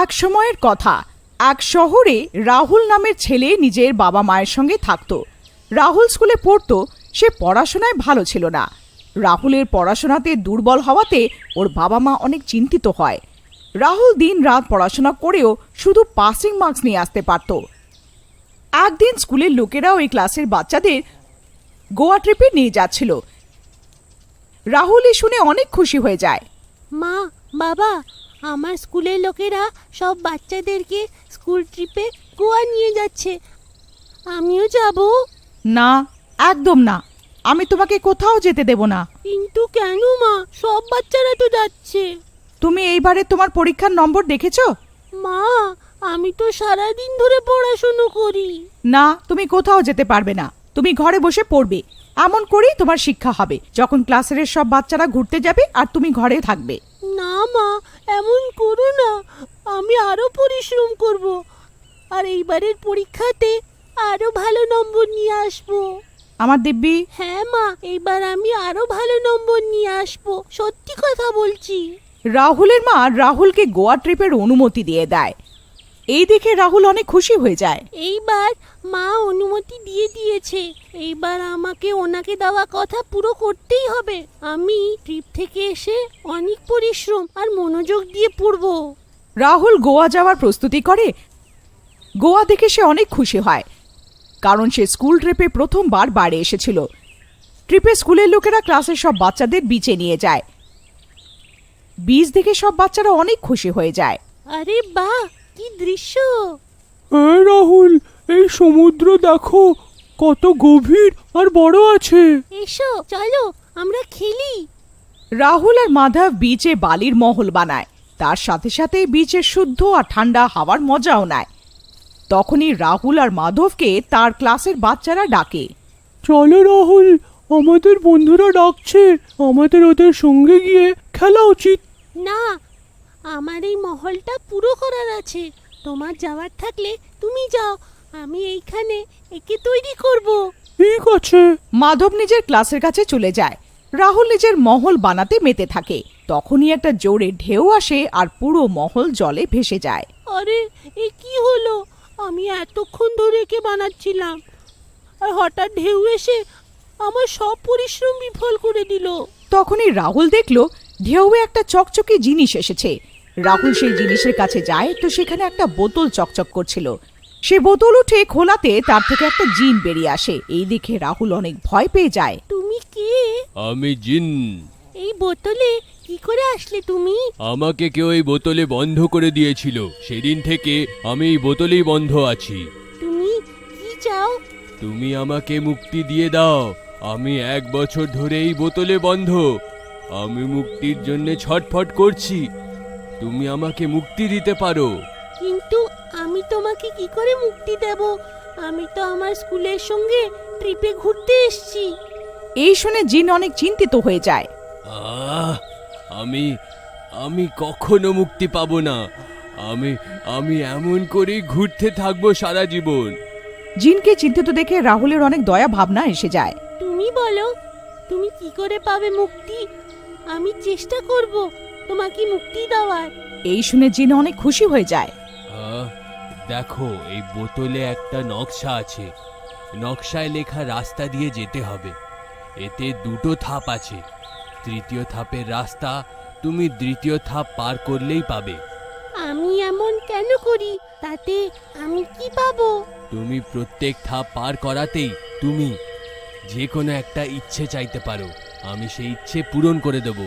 এক সময়ের কথা, এক শহরে রাহুল নামের ছেলে নিজের বাবা মায়ের সঙ্গে থাকত। রাহুল স্কুলে পড়তো, সে পড়াশোনায় ভালো ছিল না। রাহুলের পড়াশোনাতে দুর্বল হওয়াতে ওর বাবা মা অনেক চিন্তিত হয়। রাহুল দিন রাত পড়াশোনা করেও শুধু পাসিং মার্কস নিয়ে আসতে পারত। একদিন স্কুলের লোকেরা ওই ক্লাসের বাচ্চাদের গোয়া ট্রিপে নিয়ে যাচ্ছিল। রাহুল শুনে অনেক খুশি হয়ে যায়। মা, বাবা, আমার স্কুলের লোকেরা সব বাচ্চাদেরকে স্কুল ট্রিপে গোয়া নিয়ে যাচ্ছে, আমিও যাব। না, একদম না, আমি তোমাকে কোথাও যেতে দেব না। কিন্তু কেন মা? সব বাচ্চারা তো যাচ্ছে। তুমি এইবারে তোমার পরীক্ষার নম্বর দেখেছো? মা, আমি তো সারাদিন ধরে পড়াশোনা করি। না, তুমি কোথাও যেতে পারবে না, তুমি ঘরে বসে পড়বে। এমন করেই তোমার শিক্ষা হবে, যখন ক্লাসের সব বাচ্চারা ঘুরতে যাবে আর তুমি ঘরে থাকবে। না মা, এমন করো না, আমি আরো পরিশ্রম করব আর এইবারের পরীক্ষাতে আরো ভালো নম্বর নিয়ে আসবো। আমার দিব্যি। হ্যাঁ মা, এইবার আমি আরো ভালো নম্বর নিয়ে আসবো, সত্যি কথা বলছি। রাহুলের মা রাহুলকে গোয়া ট্রিপের অনুমতি দিয়ে দেয়। এই দেখে রাহুল অনেক খুশি হয়ে যায়। এইবার মা অনুমতি দিয়ে দিয়েছে, এইবার আমাকে ওনাকে দেওয়া কথা পুরো করতেই হবে। আমি ট্রিপ থেকে এসে অনেক পরিশ্রম আর মনোযোগ দিয়ে পড়বো। রাহুল গোয়া যাওয়ার প্রস্তুতি করে। গোয়া দেখে সে অনেক খুশি হয়, কারণ সে স্কুল ট্রিপে প্রথমবার বাইরে এসেছিল। ট্রিপে স্কুলের লোকেরা ক্লাসের সব বাচ্চাদের বিচে নিয়ে যায়। বীজ দেখে সব বাচ্চারা অনেক খুশি হয়ে যায়। আরে বাহ, কি দৃশ্য! রাহুল, এই সমুদ্র দেখো, কত গভীর আর বড় আছে। এসো, চলো আমরা খেলি। রাহুল আর মাধব বিচে বালির মহল বানায়, তার সাথে সাথে বিচের শুদ্ধ আর ঠান্ডা হাওয়ার মজাও নেয়। তখনই রাহুল আর মাধবকে তার ক্লাসের বাচ্চারা ডাকে। চলো রাহুল, আমাদের বন্ধুরা ডাকছে, আমাদের ওদের সঙ্গে গিয়ে খেলা উচিত। না, আমার এই মহলটা পুরো করার আছে, তোমার যাওয়ার থাকলে তুমি যাও, আমি এইখানে একে তৈরি করব। ঠিক আছে। মাধব নিজের ক্লাসের কাছে চলে যায়। রাহুল নিজের মহল বানাতে মেতে থাকে। তখনই একটা জোরে ঢেউ আসে আর পুরো মহল জলে ভেসে যায়। আরে, এ কি হলো? আমি এতক্ষণ ধরে একে বানাচ্ছিলাম, আর হঠাৎ ঢেউ এসে আমার সব পরিশ্রম বিফল করে দিল। তখনই রাহুল দেখল ঢেউয়ে একটা চকচকে জিনিস এসেছে। রাহুল সেই জিনিসের কাছে যায় তো সেখানে একটা বোতল চকচক করছিল। সে বোতল উঠে খোলাতে তার থেকে একটা জিন বেরিয়ে আসে। এই দেখে রাহুল অনেক ভয় পেয়ে যায়। তুমি কে? আমি জিন। এই বোতলে কি করে আসলে তুমি? আমাকে কেউ এই বোতলে বন্ধ করে দিয়েছিল, সেদিন থেকে আমি এই বোতলেই বন্ধ আছি। তুমি কি চাও? তুমি আমাকে মুক্তি দিয়ে দাও, আমি 1 বছর ধরে এই বোতলে বন্ধ। আমি মুক্তির জন্য ছটফট করছি, তুমি আমাকে মুক্তি দিতে পারো। কিন্তু আমি তোমাকে কি করে মুক্তি দেব? আমি তো আমার স্কুলের সঙ্গে ট্রিপে ঘুরতে এসেছি। এই শুনে জিন অনেক চিন্তিত হয়ে যায়। আহ, আমি আমি কখনো মুক্তি পাবো না। আমি এমন করেই ঘুরতে থাকবো সারা জীবন। জিনকে চিন্তিত দেখে রাহুলের অনেক দয়া ভাবনা এসে যায়। তুমি বলো, তুমি কি করে পাবে মুক্তি? আমি চেষ্টা করব তোমাকে মুক্তি দেওয়ার। এই শুনে জিন অনেক খুশি হয়ে যায়। দেখো, এই বোতলে একটা নকশা আছে, নকশায় লেখা রাস্তা দিয়ে যেতে হবে। এতে 2টো ধাপ আছে, 3য় ধাপের রাস্তা তুমি 2য় ধাপ পার করলেই পাবে। আমি এমন কেন করি? তাতে আমি কি পাবো? তুমি প্রত্যেক ধাপ পার করাতেই তুমি যে কোনো একটা ইচ্ছে চাইতে পারো, আমি সেই ইচ্ছে পূরণ করে দেব।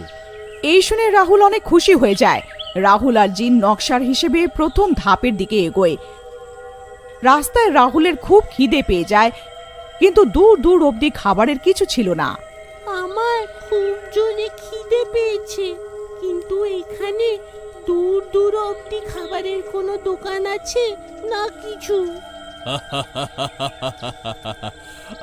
এই শুনে রাহুল অনেক খুশি হয়ে যায়। রাহুল আর জিন নকশার হিসেবে প্রথম ধাপের দিকে এগোয়। রাস্তায় রাহুলের খুব খিদে পেয়ে যায়, কিন্তু দূর দূর অবধি খাবারের কিছু ছিল না। আমার খুব জোরে খিদে পেয়েছে, কিন্তু এখানে দূর দূর অবধি খাবারের কোনো দোকান আছে না কিছু।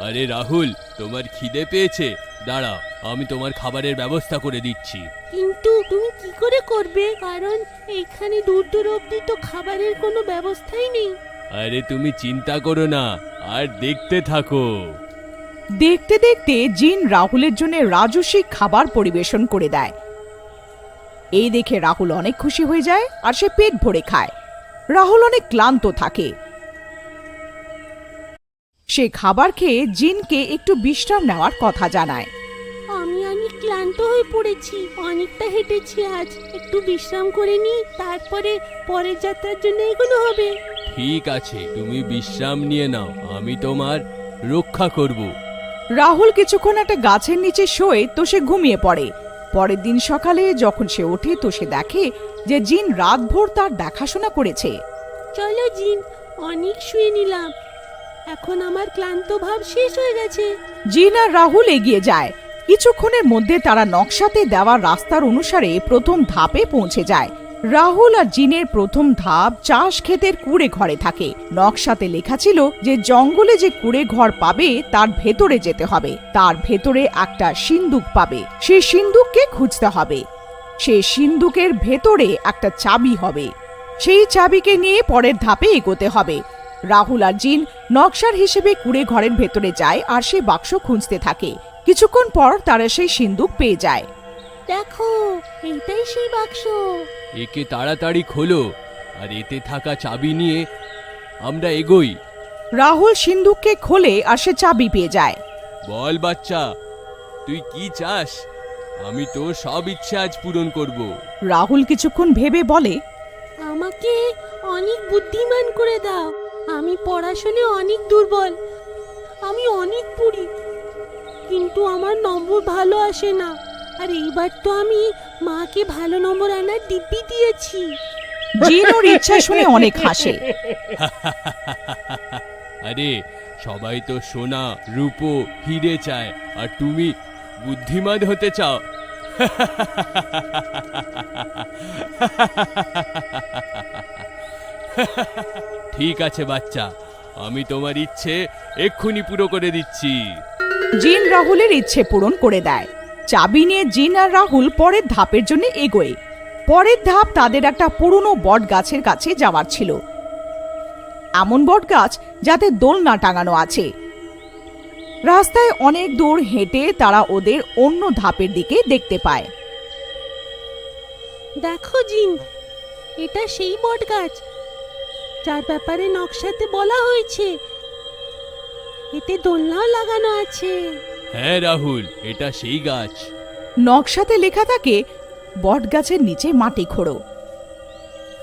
আরে রাহুল, তোমার খিদে পেয়েছে? দাঁড়াও, আমি তোমার খাবারের ব্যবস্থা করে দিচ্ছি। কিন্তু তুমি কি করে করবে? কারণ এখানে দূর দূর অবধি তো খাবারের কোনো ব্যবস্থাই নেই। আরে তুমি চিন্তা করো না, আর দেখতে থাকো। দেখতে দেখতে জিন রাহুলের জন্য রাজস্বিক খাবার পরিবেশন করে দেয়। এই দেখে রাহুল অনেক খুশি হয়ে যায় আর সে পেট ভরে খায়। রাহুল অনেক ক্লান্ত থাকে। সে খাবার খেয়ে জিনকে একটু বিশ্রাম নেওয়ার কথা জানায়। আমি অনেক ক্লান্ত হয়ে পড়েছি, অনেকটা হেঁটেছি আজ, একটু বিশ্রাম করে নিই, তারপরে পরের যাত্রার জন্য এগোনো হবে। ঠিক আছে, তুমি বিশ্রাম নিয়ে নাও, আমি তোমার রক্ষা করব। রাহুল কিছুক্ষণ একটা গাছের নিচে শোয় তো সে ঘুমিয়ে পড়ে। পরের দিন সকালে যখন সে ওঠে তো সে দেখে যে জিন রাতভর তার দেখাশোনা করেছে। চলো জিন, অনেক শুয়ে নিলাম, এখন আমার ক্লান্ত ভাব শেষ হয়ে গেছে। জিন আর রাহুল এগিয়ে যায়। কিছুক্ষণের মধ্যে তারা নকশাতে দেওয়া রাস্তার অনুসারে প্রথম ধাপে পৌঁছে যায়। রাহুল আর জিনের প্রথম ধাপ চাষ ক্ষেতের কুড়ে ঘরে থাকে। নকশাতে লেখা ছিল যে জঙ্গলে যে কুড়ে ঘর পাবে তার ভেতরে যেতে হবে, তার ভেতরে একটা সিন্দুক পাবে, সেই সিন্দুককে খুঁজতে হবে। সেই সিন্দুকের ভেতরে একটা চাবি হবে, সেই চাবিকে নিয়ে পরের ধাপে এগোতে হবে। রাহুল আর জিন নকশার হিসেবে কুড়ে ঘরের ভেতরে যায় আর সেই বাক্স খুঁজতে থাকে। কিছুক্ষণ পর তারা সেই সিন্দুক পেয়ে যায়। দেখো, এইটাই সেই বাক্স। একে তাড়াতাড়ি খোলো আর এতে থাকা চাবি নিয়ে আমরা এগোই। রাহুল সিন্দুককে খোলে আর সে চাবি পেয়ে যায়। বল বাচ্চা, তুই কি চাস? আমি তোর সব ইচ্ছা আজ পূরণ করব। রাহুল কিছুক্ষণ ভেবে বলে, আমাকে অনেক বুদ্ধিমান করে দাও, আমি পড়াশোনায় অনেক দুর্বল, আমি অনেক পড়ি কিন্তু আমার নম্বর ভালো আসে না, আর এইবার তো আমি মাকে ভালো নম্বর আনার দিব্যি দিয়েছি। জিন ওর ইচ্ছা শুনে অনেক হাসে। আরে সবাই তো সোনা, রূপো, হিরে চায়, আর তুমি বুদ্ধিমান হতে চাও। ঠিক আছে বাচ্চা, আমি তোমার ইচ্ছে এক্ষুনি পুরো করে দিচ্ছি। জিন রাহুলের ইচ্ছে পূরণ করে দেয়। চাবি নিয়ে জিন আর রাহুল পরের ধাপের জন্য এগোয়। পরের ধাপ তাদের একটা পুরনো বট গাছের কাছে যাওয়ার ছিল, এমন বট গাছ যাতে দোলনা টাঙানো আছে। রাস্তায় অনেক দূর হেঁটে তারা ওদের অন্য ধাপের দিকে দেখতে পায়। দেখো জিন, এটা সেই বট গাছ যার ব্যাপারে নকশাতে বলা হয়েছে, এতে দোলনাও লাগানো আছে। হ্যাঁ রাহুল, এটা সেই গাছ। নকশাতে লেখা থাকে বট গাছের নিচে মাটি খোঁড়ো,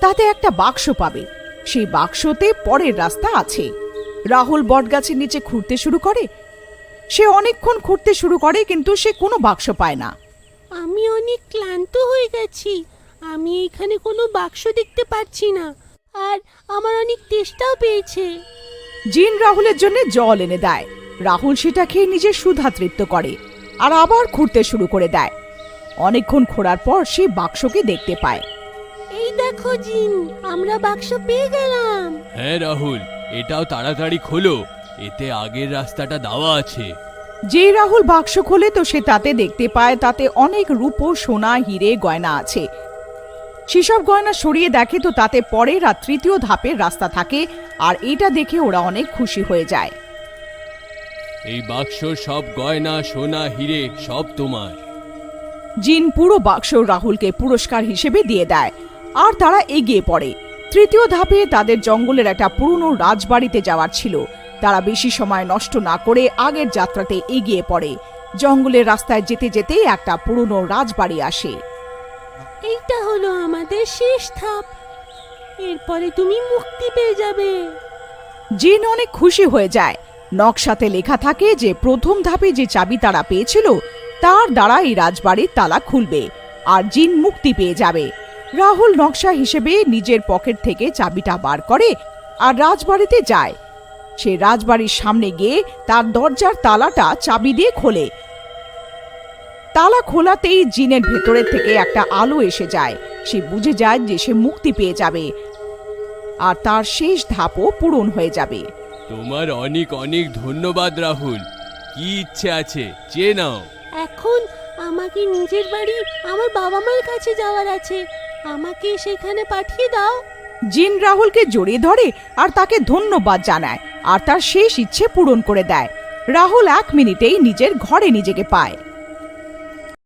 তাতে একটা বাক্স পাবে, সেই বাক্সতে পরের রাস্তা আছে। রাহুল বট গাছের নিচে খুঁড়তে শুরু করে। সে অনেকক্ষণ খুঁড়তে শুরু করে কিন্তু সে কোনো বাক্স পায় না। আমি অনেক ক্লান্ত হয়ে গেছি, আমি এখানে কোনো বাক্স দেখতে পাচ্ছি না, আর আমার অনেক তেষ্টাও পেয়েছে। জিন রাহুলের জন্য জল এনে দেয়। রাহুল সেটা খেয়ে নিজের ক্ষুধা তৃপ্ত করে আর আবার খুঁড়তে শুরু করে দেয়। অনেকক্ষণ খোঁড়ার পর সে বাক্সকে দেখতে পায়। এই দেখো জিন, আমরা বাক্স পেয়ে গেলাম। হ্যাঁ রাহুল, এটাও তাড়াতাড়ি খোলো, এতে আগের রাস্তাটা দেওয়া আছে। যে রাহুল বাক্স খোলে তো সে তাতে দেখতে পায় তাতে অনেক রূপো, সোনা, হিরে, গয়না আছে। সেসব গয়না সরিয়ে দেখে তো তাতে পরের আর তৃতীয় ধাপের রাস্তা থাকে, আর এটা দেখে ওরা অনেক খুশি হয়ে যায়। এই বাক্স সব গয়না, সোনা, হিরে সব তোমার। জিন পুরো বাক্স রাহুলকে পুরস্কার হিসেবে দিয়ে দেয় আর তারা এগিয়ে পড়ে। তৃতীয় ধাপে তাদের জঙ্গলের একটা পুরনো রাজবাড়িতে যাওয়ার ছিল। তারা বেশি সময় নষ্ট না করে আগের যাত্রাতে এগিয়ে পড়ে। জঙ্গলের রাস্তায় যেতে যেতে একটা পুরনো রাজবাড়ি আসে। এইটা হলো আমাদের শেষ ধাপ, এরপরে তুমি মুক্তি পেয়ে যাবে। জিন অনেক খুশি হয়ে যায়। নকশাতে লেখা থাকে যে প্রথম ধাপে যে চাবি তারা পেয়েছিল তার দ্বারা এই রাজবাড়ির তালা খুলবে আর জিন মুক্তি পেয়ে যাবে। রাহুল নকশা হিসেবে নিজের পকেট থেকে চাবিটা বার করে আর রাজবাড়িতে যায়। সে রাজবাড়ির সামনে গিয়ে তার দরজার তালাটা চাবি দিয়ে খোলে। তালা খোলাতেই জিনের ভেতরের থেকে একটা আলো এসে যায়। সে বুঝে যায় যে সে মুক্তি পেয়ে যাবে আর তার শেষ ধাপও পূরণ হয়ে যাবে। তোমার অনেক অনেক ধন্যবাদ রাহুল। কি ইচ্ছে আছে চেয়ে নাও। এখন আমাকে নিজের বাড়ি আমার বাবা মায়ের কাছে যাওয়ার আছে, আমাকে সেখানে পাঠিয়ে দাও। জিন রাহুলকে জড়িয়ে ধরে আর তাকে ধন্যবাদ জানায় আর তার শেষ ইচ্ছে পূরণ করে দেয়। রাহুল 1 মিনিটেই নিজের ঘরে নিজেকে পায়।